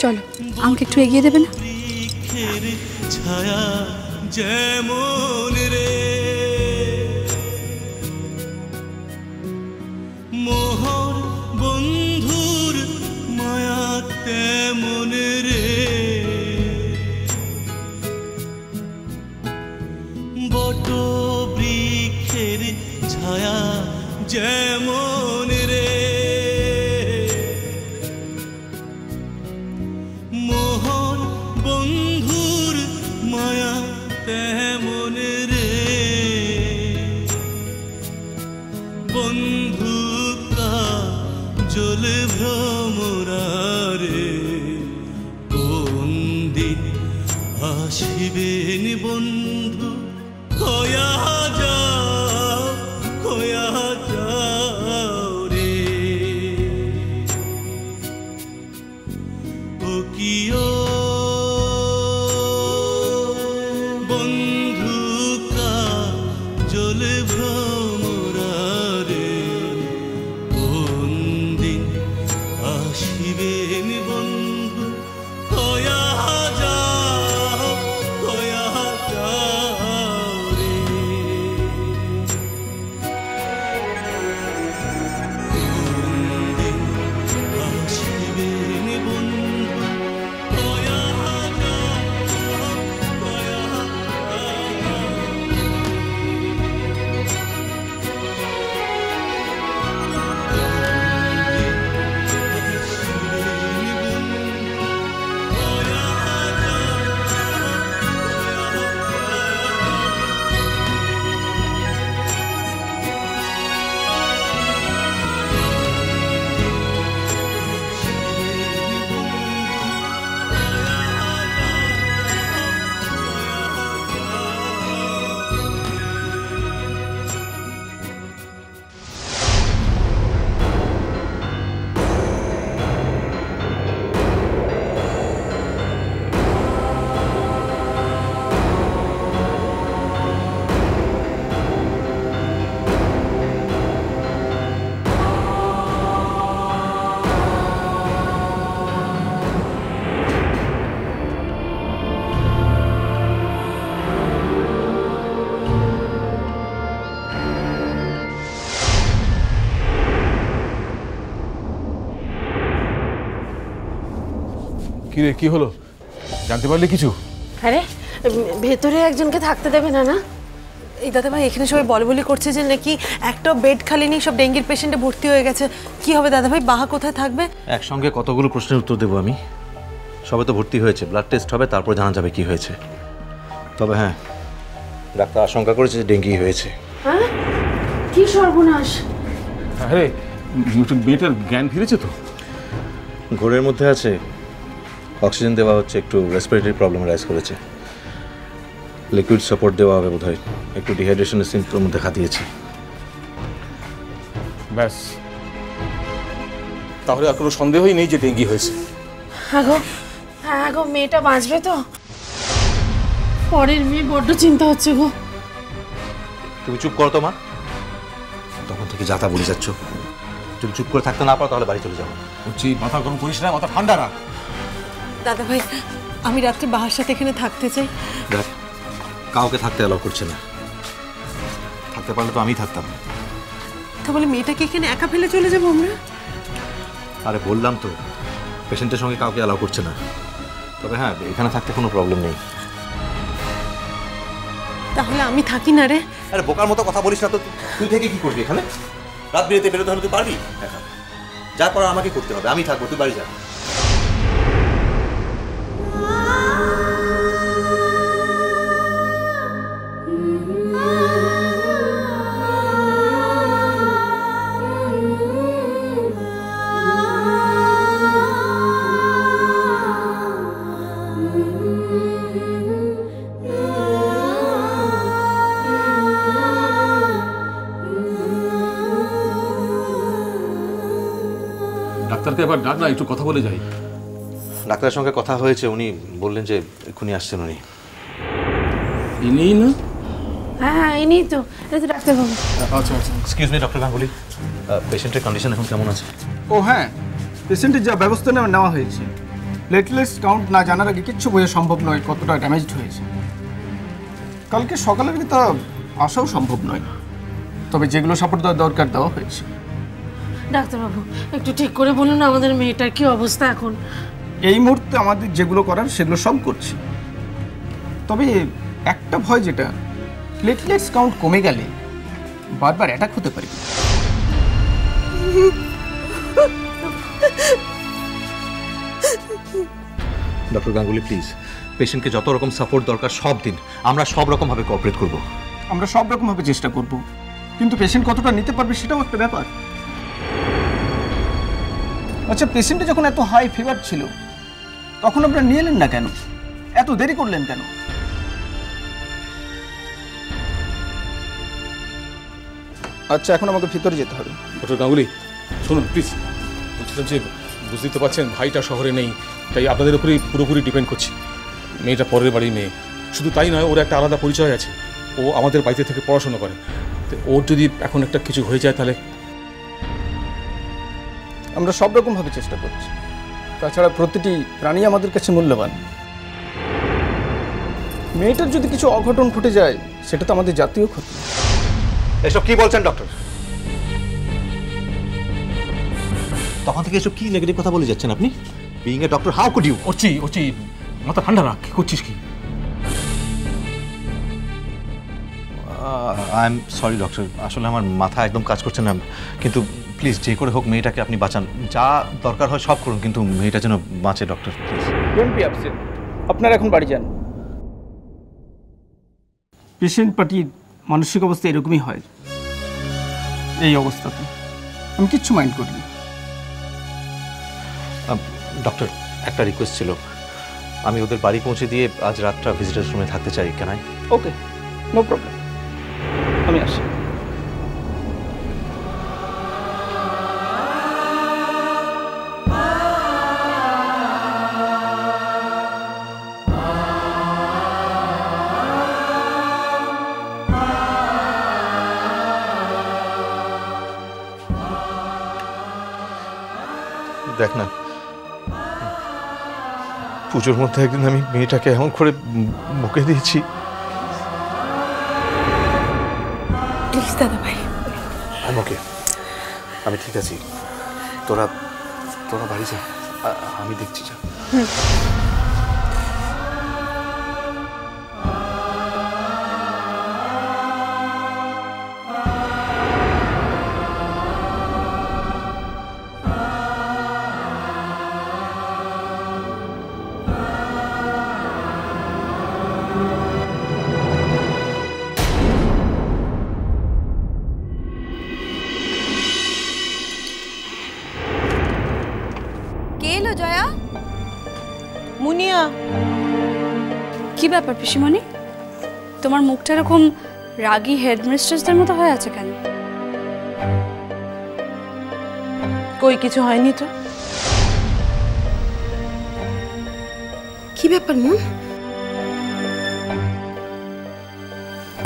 চলো, আমাকে একটু এগিয়ে দেবে না? ছায়া যেমন রে মোহর বন্ধুর মায়া তেমন রে বট বৃক্ষের ছায়া যেমন রে মোহর বন্ধুর মায়া তেমন রে বন্ধু কাজল ভ্রমরা রে কোন দিন আসিবেন বন্ধু খোয়া যাও রে ও কিও বন্ধু কাজল ভ্রমরা রে কোন দিন আসিবেন বন্ধু খোয়া যাও রে কোন দিন আসিবেন বন্ধু খোয়া যাও কিরে কি হলো, জানতে পারলি কিছু? আরে ভেতরে একজনকে থাকতে দেবে না না? এই দাদা ভাই এখানে সবাই বলি করছে যে নাকি একটা বেড খালি নেই, সব ডেঙ্গির পেশেন্টে ভর্তি হয়ে গেছে। কি হবে দাদা ভাই, বাহা কোথায় থাকবে? একসঙ্গে কতগুলো প্রশ্নের উত্তর দেবো আমি? সবে তো ভর্তি হয়েছে, ব্লাড টেস্ট হবে, তারপর জানা যাবে কি হয়েছে। তবে হ্যাঁ, ডাক্তার আশঙ্কা করেছে যে ডেঙ্গি হয়েছে। হ্যাঁ, কি সর্বনাশ! আরে মেয়েটার জ্ঞান ফিরেছে তো? ঘোরের মধ্যে আছে, অক্সিজেন দেওয়া হচ্ছে, একটু রেসপিরেটরি প্রবলেম রাইজ করেছে, লিকুইড সাপোর্ট দেওয়া হবে বোধহয়, একটু ডিহাইড্রেশনের সিম্পটম দেখা দিয়েছে। ব্যাস, তাহলে আর কোনো সন্দেহই নেই যে ডেঙ্গি হয়েছে। হ্যাঁ গো, মেয়েটা বাঁচবে তো? পরের মেয়ে, বড্ড চিন্তা হচ্ছে গো। তুমি চুপ করো তো মা, তখন থেকে যাতা বলে যাচ্ছ। যদি চুপ করে থাকতে না পারো তাহলে বাড়ি চলে যাবো। বলছি মাথা গরম করিস না, মাথা ঠান্ডা রাখ। দাদা ভাই, আমি রাত্রে বাহার সাথে এখানে থাকতে চাই। দেখ, কাউকে থাকতে অ্যালাউ করছে না। থাকতে পারলে তো আমি থাকতাম। তাহলে মেয়েটাকে এখানে একা ফেলে চলে যাবো আমরা? আরে বললাম তো, পেশেন্টের সঙ্গে কাউকে অ্যালাউ করছে না। তবে হ্যাঁ, এখানে থাকতে কোনো প্রবলেম নেই। তাহলে আমি থাকি না রে? আরে বোকার মতো কথা বলিস না তো। তুই থেকে কি করবি এখানে? রাত বিরেতে বেরোতে হলে তুই পারবি? যা করার আমাকে করতে হবে, আমি থাকবো, তুই বাড়ি যা। ডাক্তারকে এবার ডাক না, একটু কথা বলে যাই। ডাক্তারের সঙ্গে কথা হয়েছে, উনি বললেন যে এক্ষুনি আসছেন উনি। ইনি না? হ্যাঁ, ইনি তো। এই তো ডাক্তারবাবু। আচ্ছা আচ্ছা। এক্সকিউজ মি ডক্টর গাঙ্গুলি, পেশেন্টের কন্ডিশন এখন কেমন আছে? ও হ্যাঁ, পেশেন্টের যা ব্যবস্থা নেওয়া হয়েছে, প্লেটলেটস কাউন্ট না জানার আগে কিচ্ছু বোঝা সম্ভব নয় কতটা ড্যামেজড হয়েছে। কালকে সকালের কি তা আসাও সম্ভব নয়, তবে যেগুলো সাপোর্ট দেওয়ার দরকার দেওয়া হয়েছে। ডাক্তারবাবু একটু ঠিক করে বলুন না আমাদের মেয়েটার কি অবস্থা এখন? এই মুহূর্তে আমাদের যেগুলো করার সেগুলো সব করছি, তবে একটা ভয় যেটা প্লেটলেটস কাউন্ট কমে গেলে বারবার অ্যাটাক হতে পারে। ডক্টর গাঙ্গুলি প্লিজ পেশেন্টকে যত রকম সাপোর্ট দরকার সব দিন, আমরা সব রকমভাবে কোঅপারেট করব। আমরা সব রকমভাবে চেষ্টা করব, কিন্তু পেশেন্ট কতটা নিতে পারবে সেটাও একটা ব্যাপার। আচ্ছা, পেশেন্টে যখন এত হাই ফিভার ছিল তখন আপনারা নিয়ে এলেন না কেন? এত দেরি করলেন কেন? আচ্ছা, এখন আমাকে ভিতরে যেতে হবে। ডক্টর গাঙ্গুলি শুনুন প্লিজ, বলছিলাম যে বুঝতেই তো পারছেন ভাইটা শহরে নেই, তাই আপনাদের উপরেই পুরোপুরি ডিপেন্ড করছি। মেয়েটা পরের বাড়ির মেয়ে, শুধু তাই নয় ওর একটা আলাদা পরিচয় আছে, ও আমাদের বাড়িতে থেকে পড়াশোনা করে। তো ওর যদি এখন একটা কিছু হয়ে যায় তাহলে? আমরা সব রকমভাবে চেষ্টা করছি, তাছাড়া প্রতিটি প্রাণী আমাদের কাছে মূল্যবান। মেয়েটার যদি কিছু অঘটন ঘটে যায় সেটা তো আমাদের জাতীয় ক্ষতি। এসব কি বলছেন ডক্টর? তখন থেকে এসব কি নেগেটিভ কথা বলে যাচ্ছেন আপনি? Being a doctor, how could you? ওচি মাথা ঠান্ডা রাখ, কি করছিস কি? আই এম সরি ডক্টর, আসলে আমার মাথা একদম কাজ করছে না, কিন্তু প্লিজ যে করে হোক মেয়েটাকে আপনি বাঁচান, যা দরকার হয় সব করুন, কিন্তু মেয়েটা যেন বাঁচে doctor please. Don't be upset, আপনারা এখন বাড়ি যান। পেশেন্ট পার্টির মানসিক অবস্থা এরকমই হয়। এই অবস্থাতে আমি কিচ্ছু মাইন্ড করিনি। ডক্টর একটা রিকোয়েস্ট ছিল, আমি ওদের বাড়ি পৌঁছে দিয়ে আজ রাতটা ভিজিটার্স রুমে থাকতে চাই, কেন? ওকে, নো প্রবলেম, আমি আসি। দেখ না, পুজোর মধ্যে একদিন আমি মেয়েটাকে এমন করে মুখে দিয়েছি। প্লিজ দাদা ভাই। ওকে, আমি ঠিক আছি, তোরা বাড়ি যা, আমি দেখছি যা। জয়া, মুনিয়া, কি ব্যাপার পিসিমণি? তোমার মুখটা এরকম রাগী হেডমিস্ট্রেসদের মতো হয়ে আছে কেন? কই কিছু হয়নি তো। কি ব্যাপার মা?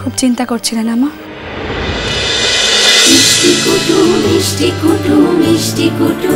খুব চিন্তা করছিলেন আমা? মিষ্টি কুটু মিষ্টি কুটু মিষ্টি কুটু